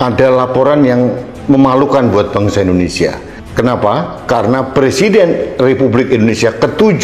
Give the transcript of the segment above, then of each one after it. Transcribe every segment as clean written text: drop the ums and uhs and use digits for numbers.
ada laporan yang memalukan buat bangsa Indonesia. Kenapa? Karena Presiden Republik Indonesia ke-7,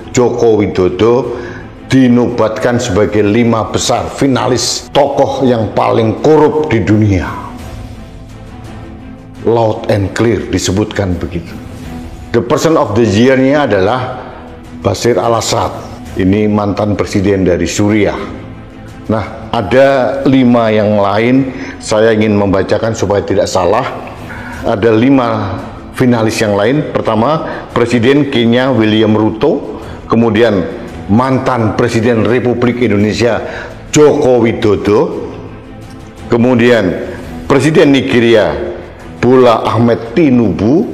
Joko Widodo, dinobatkan sebagai 5 besar finalis tokoh yang paling korup di dunia. Loud and clear disebutkan begitu. The person of the year-nya adalah Bashar al-Assad. Ini mantan presiden dari Suriah. Nah, ada 5 yang lain, saya ingin membacakan supaya tidak salah. Ada 5 finalis yang lain. Pertama, Presiden Kenya William Ruto, kemudian mantan Presiden Republik Indonesia Joko Widodo, kemudian Presiden Nigeria Bola Ahmed Tinubu,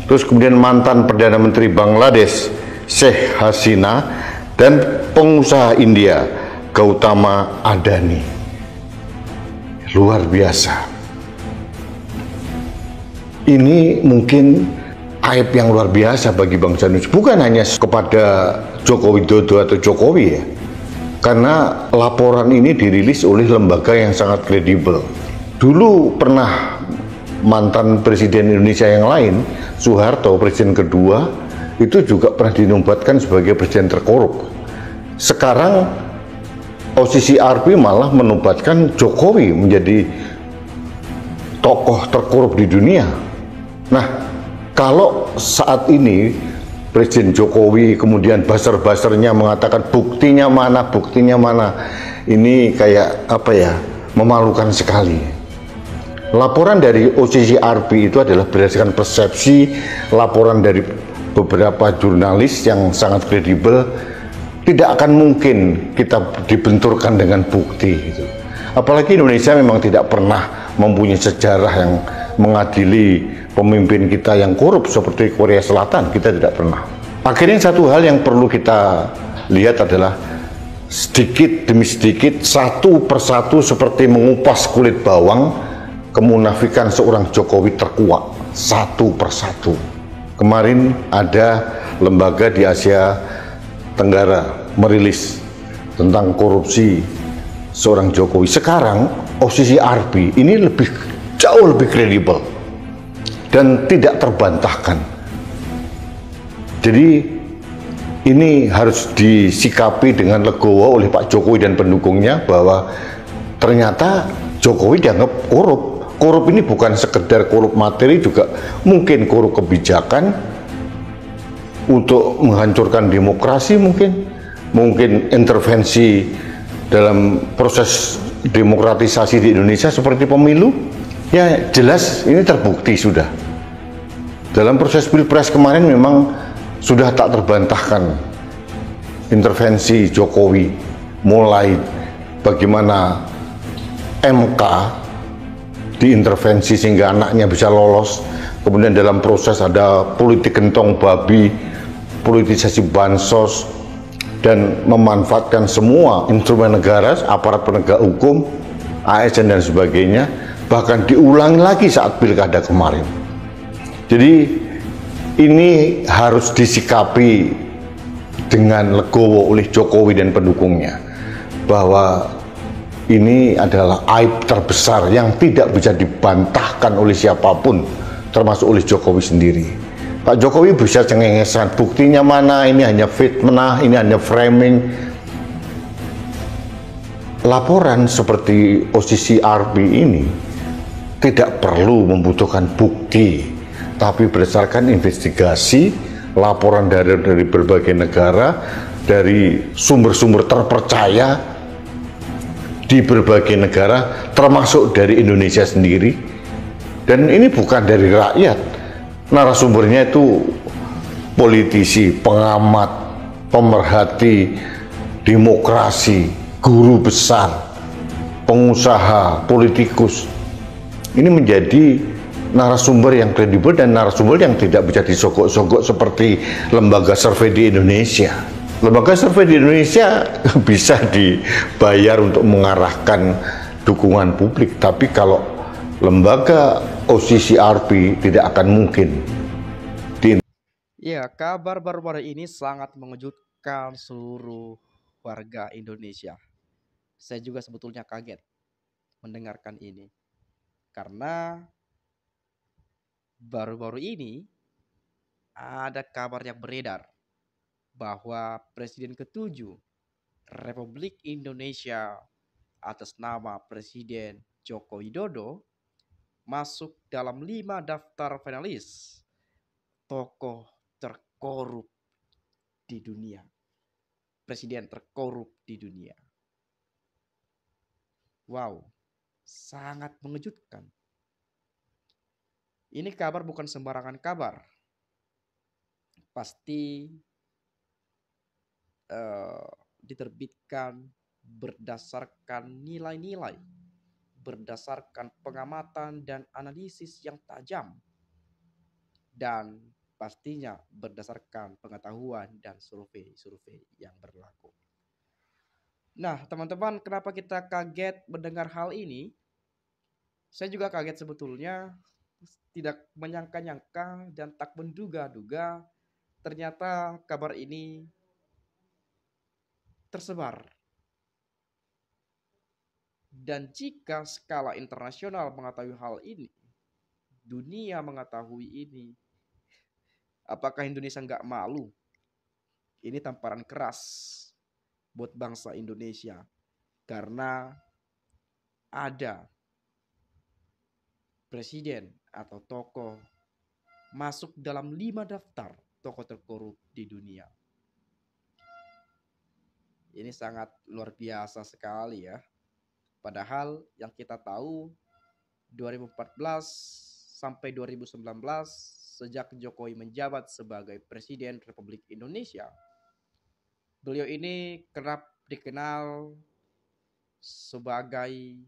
terus kemudian mantan Perdana Menteri Bangladesh Sheikh Hasina, dan pengusaha India Gautama Adani. Luar biasa. Ini mungkin aib yang luar biasa bagi bangsa Indonesia. Bukan hanya kepada Joko Widodo atau Jokowi ya. Karena laporan ini dirilis oleh lembaga yang sangat kredibel. Dulu pernah mantan presiden Indonesia yang lain, Soeharto, presiden kedua, itu juga pernah dinobatkan sebagai presiden terkorup. Sekarang OCCRP malah menobatkan Jokowi menjadi tokoh terkorup di dunia. Nah, kalau saat ini Presiden Jokowi kemudian buzzer-buzzernya mengatakan buktinya mana, ini kayak apa ya, memalukan sekali. Laporan dari OCCRP itu adalah berdasarkan persepsi, laporan dari beberapa jurnalis yang sangat kredibel. Tidak akan mungkin kita dibenturkan dengan bukti gitu. Apalagi Indonesia memang tidak pernah mempunyai sejarah yang mengadili pemimpin kita yang korup seperti Korea Selatan, kita tidak pernah. Akhirnya satu hal yang perlu kita lihat adalah sedikit demi sedikit, satu persatu seperti mengupas kulit bawang, kemunafikan seorang Jokowi terkuak satu persatu. Kemarin ada lembaga di Asia Tenggara merilis tentang korupsi seorang Jokowi. Sekarang OCCRP ini jauh lebih kredibel dan tidak terbantahkan. Jadi ini harus disikapi dengan legowo oleh Pak Jokowi dan pendukungnya bahwa ternyata Jokowi dianggap korup. Korup ini bukan sekedar korup materi, juga mungkin korup kebijakan untuk menghancurkan demokrasi, mungkin intervensi dalam proses demokratisasi di Indonesia seperti pemilu. Ya jelas ini terbukti sudah. Dalam proses Pilpres kemarin memang sudah tak terbantahkan intervensi Jokowi, mulai bagaimana MK diintervensi sehingga anaknya bisa lolos, kemudian dalam proses ada politik gentong babi, politisasi bansos, dan memanfaatkan semua instrumen negara, aparat penegak hukum, ASN dan sebagainya, bahkan diulang lagi saat pilkada kemarin. Jadi ini harus disikapi dengan legowo oleh Jokowi dan pendukungnya, bahwa ini adalah aib terbesar yang tidak bisa dibantahkan oleh siapapun, termasuk oleh Jokowi sendiri. Pak Jokowi bisa cengengesan, buktinya mana, ini hanya fitnah, ini hanya framing. Laporan seperti OCCRP ini tidak perlu membutuhkan bukti, tapi berdasarkan investigasi, laporan dari berbagai negara, dari sumber-sumber terpercaya di berbagai negara, termasuk dari Indonesia sendiri. Dan ini bukan dari rakyat. Narasumbernya itu politisi, pengamat, pemerhati demokrasi, guru besar, pengusaha, politikus. Ini menjadi narasumber yang kredibel dan narasumber yang tidak bisa disogok-sogok seperti lembaga survei di Indonesia. Lembaga survei di Indonesia bisa dibayar untuk mengarahkan dukungan publik, tapi kalau lembaga OCCRP tidak akan mungkin. Ya, kabar baru-baru ini sangat mengejutkan seluruh warga Indonesia. Saya juga sebetulnya kaget mendengarkan ini. Karena baru-baru ini ada kabar yang beredar bahwa Presiden ke-7 Republik Indonesia atas nama Presiden Joko Widodo masuk dalam 5 daftar finalis tokoh terkorup di dunia. Presiden terkorup di dunia. Wow, sangat mengejutkan. Ini kabar bukan sembarangan kabar. Pasti diterbitkan berdasarkan nilai-nilai, berdasarkan pengamatan dan analisis yang tajam, dan pastinya berdasarkan pengetahuan dan survei-survei yang berlaku. Nah, teman-teman, kenapa kita kaget mendengar hal ini? Saya juga kaget sebetulnya, tidak menyangka-nyangka dan tak menduga-duga ternyata kabar ini tersebar. Dan jika skala internasional mengetahui hal ini, dunia mengetahui ini, apakah Indonesia nggak malu? Ini tamparan keras buat bangsa Indonesia. Karena ada presiden atau tokoh masuk dalam 5 daftar tokoh terkorup di dunia. Ini sangat luar biasa sekali ya. Padahal yang kita tahu 2014 sampai 2019 sejak Jokowi menjabat sebagai Presiden Republik Indonesia, beliau ini kerap dikenal sebagai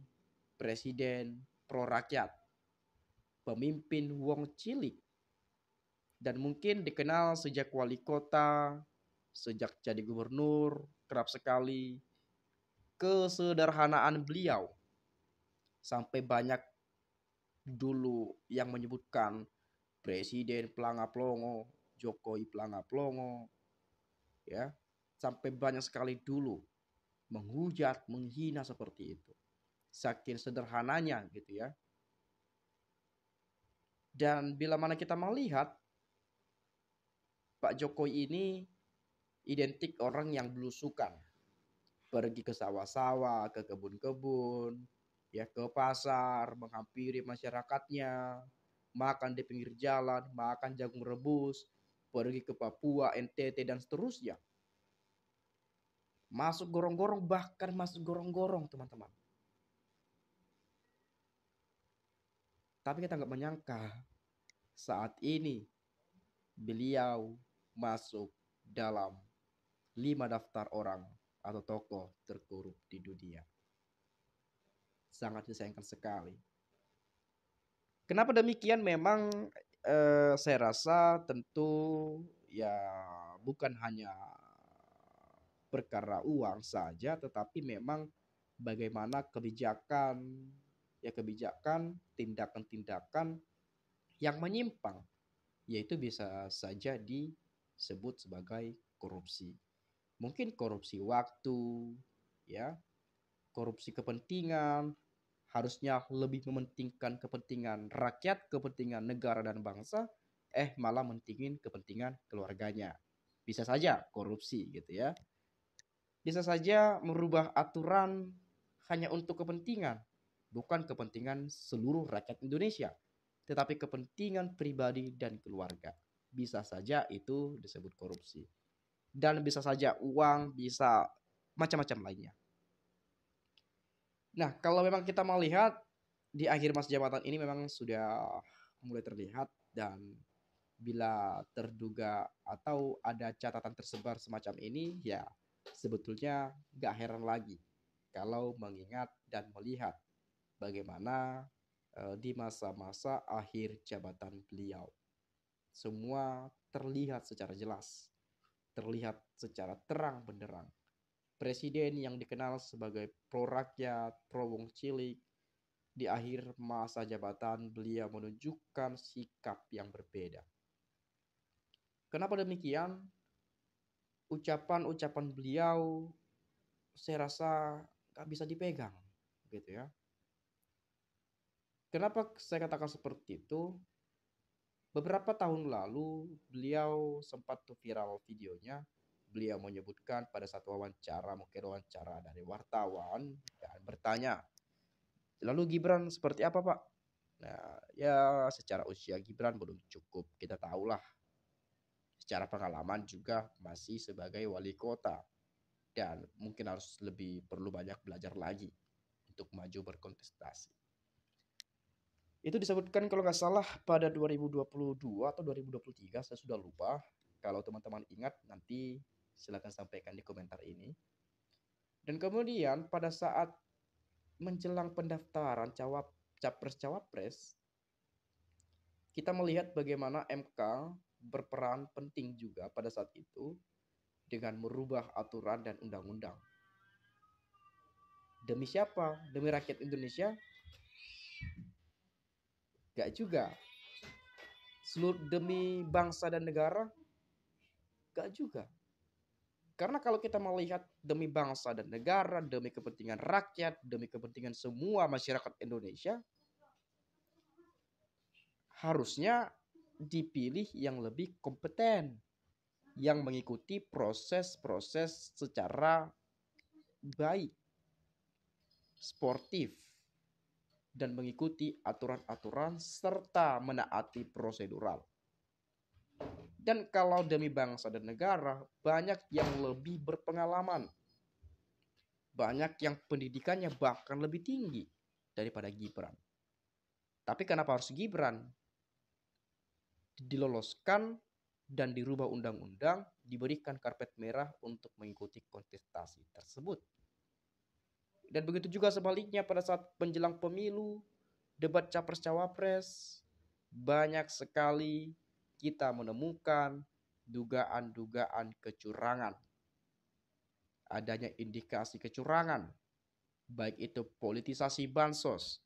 presiden pro rakyat, pemimpin wong cilik, dan mungkin dikenal sejak wali kota, sejak jadi gubernur, kerap sekali kesederhanaan beliau. Sampai banyak dulu yang menyebutkan presiden pelanga-pelongo, Jokowi pelanga-pelongo, ya. Sampai banyak sekali dulu menghujat, menghina seperti itu. Saking sederhananya gitu ya. Dan bila mana kita melihat Pak Jokowi ini identik orang yang belusukan. Pergi ke sawah-sawah, ke kebun-kebun, ya ke pasar, menghampiri masyarakatnya, makan di pinggir jalan, makan jagung rebus, pergi ke Papua, NTT dan seterusnya. Masuk gorong-gorong, bahkan masuk gorong-gorong, teman-teman. Tapi kita nggak menyangka saat ini beliau masuk dalam 5 daftar orang atau tokoh terkorup di dunia. Sangat disayangkan sekali. Kenapa demikian? Memang saya rasa tentu ya bukan hanya perkara uang saja, tetapi memang bagaimana kebijakan, tindakan-tindakan yang menyimpang, yaitu bisa saja disebut sebagai korupsi. Mungkin korupsi waktu, ya, korupsi kepentingan, harusnya lebih mementingkan kepentingan rakyat, kepentingan negara dan bangsa, malah mentingin kepentingan keluarganya. Bisa saja korupsi gitu ya. Bisa saja merubah aturan hanya untuk kepentingan, bukan kepentingan seluruh rakyat Indonesia, tetapi kepentingan pribadi dan keluarga. Bisa saja itu disebut korupsi. Dan bisa saja uang, bisa macam-macam lainnya. Nah, kalau memang kita melihat di akhir masa jabatan ini memang sudah mulai terlihat, dan bila terduga atau ada catatan tersebar semacam ini, ya sebetulnya gak heran lagi kalau mengingat dan melihat bagaimana di masa-masa akhir jabatan beliau. Semua terlihat secara jelas, terlihat secara terang benderang. Presiden yang dikenal sebagai pro rakyat, pro wong cilik, di akhir masa jabatan beliau menunjukkan sikap yang berbeda. Kenapa demikian? Ucapan-ucapan beliau saya rasa gak bisa dipegang gitu ya. Kenapa saya katakan seperti itu? Beberapa tahun lalu beliau sempat tuh viral videonya. Beliau menyebutkan pada saat wawancara, mungkin wawancara dari wartawan dan bertanya, lalu Gibran seperti apa Pak? Nah, ya secara usia Gibran belum cukup. Kita tahulah secara pengalaman juga masih sebagai wali kota dan mungkin harus lebih perlu banyak belajar lagi untuk maju berkontestasi. Itu disebutkan kalau nggak salah pada 2022 atau 2023, saya sudah lupa. Kalau teman-teman ingat nanti silakan sampaikan di komentar ini. Dan kemudian pada saat menjelang pendaftaran capres-cawapres, kita melihat bagaimana MK berperan penting juga pada saat itu dengan merubah aturan dan undang-undang. Demi siapa? Demi rakyat Indonesia? Gak juga. Demi bangsa dan negara? Gak juga. Karena kalau kita melihat demi bangsa dan negara, demi kepentingan rakyat, demi kepentingan semua masyarakat Indonesia, harusnya dipilih yang lebih kompeten, yang mengikuti proses-proses secara baik, sportif, dan mengikuti aturan-aturan serta menaati prosedural. Dan kalau demi bangsa dan negara, banyak yang lebih berpengalaman. Banyak yang pendidikannya bahkan lebih tinggi daripada Gibran. Tapi kenapa harus Gibran? Diloloskan dan dirubah undang-undang, diberikan karpet merah untuk mengikuti kontestasi tersebut. Dan begitu juga sebaliknya pada saat menjelang pemilu, debat capres-cawapres, banyak sekali kita menemukan dugaan-dugaan kecurangan. Adanya indikasi kecurangan, baik itu politisasi bansos,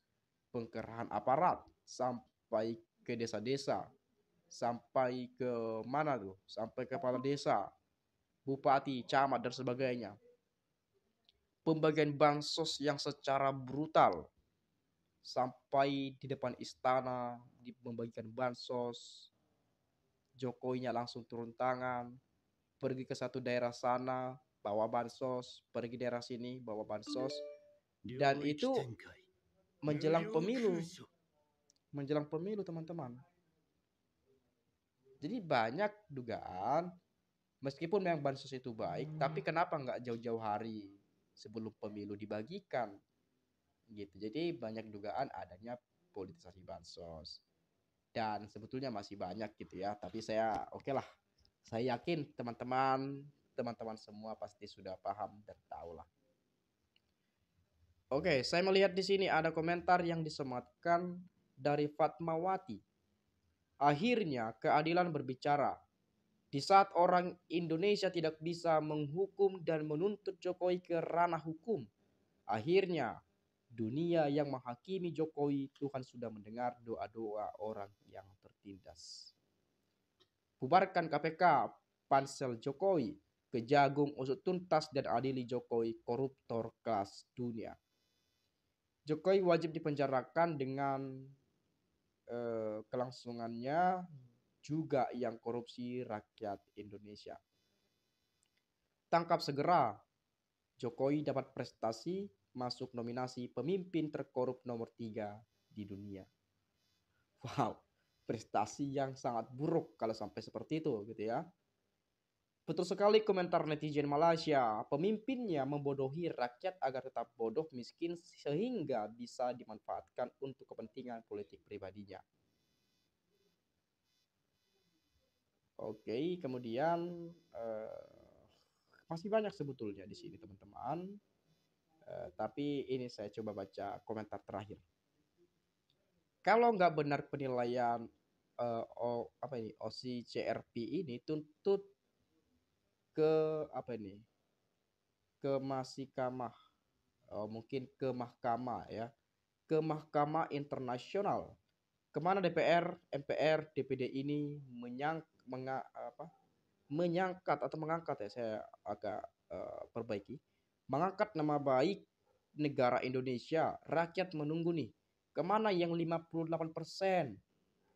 pengerahan aparat, sampai ke desa-desa, sampai ke mana tuh, sampai ke kepala desa, bupati, camat, dan sebagainya. Pembagian bansos yang secara brutal, sampai di depan istana membagikan bansos, Jokowinya langsung turun tangan, pergi ke satu daerah sana, bawa bansos, pergi daerah sini, bawa bansos. Dan itu menjelang pemilu teman-teman. Jadi banyak dugaan, meskipun memang bansos itu baik, tapi kenapa nggak jauh-jauh hari sebelum pemilu dibagikan? Gitu. Jadi banyak dugaan adanya politisasi bansos. Dan sebetulnya masih banyak gitu ya, tapi saya oke lah. Saya yakin teman-teman semua pasti sudah paham dan tahu lah. Oke, saya melihat di sini ada komentar yang disematkan dari Fatmawati. Akhirnya keadilan berbicara. Di saat orang Indonesia tidak bisa menghukum dan menuntut Jokowi ke ranah hukum, akhirnya dunia yang menghakimi Jokowi, Tuhan sudah mendengar doa-doa orang yang tertindas. Bubarkan KPK, pansel Jokowi, Kejagung usut tuntas dan adili Jokowi, koruptor kelas dunia. Jokowi wajib dipenjarakan dengan kelangsungannya juga yang korupsi rakyat Indonesia. Tangkap segera, Jokowi dapat prestasi masuk nominasi pemimpin terkorup nomor 3 di dunia. Wow, prestasi yang sangat buruk kalau sampai seperti itu gitu ya. Betul sekali komentar netizen Malaysia, pemimpinnya membodohi rakyat agar tetap bodoh miskin sehingga bisa dimanfaatkan untuk kepentingan politik pribadinya. Oke, kemudian masih banyak sebetulnya di sini teman-teman. Tapi ini saya coba baca komentar terakhir. Kalau nggak benar penilaian OCCRP ini, tuntut ke ke mahkamah, mungkin ke mahkamah ya, ke mahkamah internasional. Kemana DPR, MPR, DPD ini mengangkat atau mengangkat ya, saya agak perbaiki, mengangkat nama baik negara Indonesia. Rakyat menunggu nih Kemana yang 58%?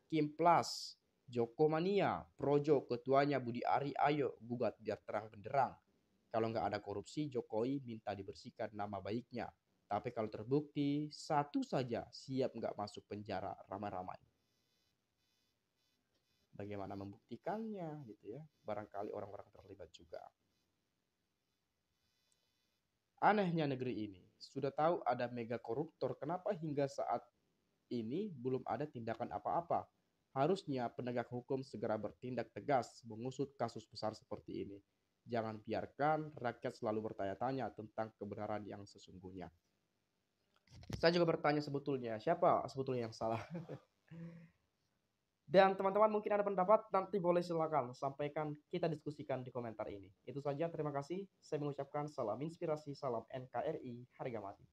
Kim Plus, Jokomania, Projo, ketuanya Budi Ari, ayo gugat biar terang benderang. Kalau nggak ada korupsi, Jokowi minta dibersihkan nama baiknya. Tapi kalau terbukti, satu saja siap nggak masuk penjara ramai-ramai. Bagaimana membuktikannya gitu ya? Barangkali orang-orang terlibat juga. Anehnya negeri ini, sudah tahu ada mega koruptor, kenapa hingga saat ini belum ada tindakan apa-apa? Harusnya penegak hukum segera bertindak tegas mengusut kasus besar seperti ini. Jangan biarkan rakyat selalu bertanya-tanya tentang kebenaran yang sesungguhnya. Saya juga bertanya sebetulnya, siapa sebetulnya yang salah? Dan teman-teman mungkin ada pendapat, nanti boleh silakan sampaikan, kita diskusikan di komentar ini. Itu saja, terima kasih. Saya mengucapkan salam inspirasi, salam NKRI, harga mati.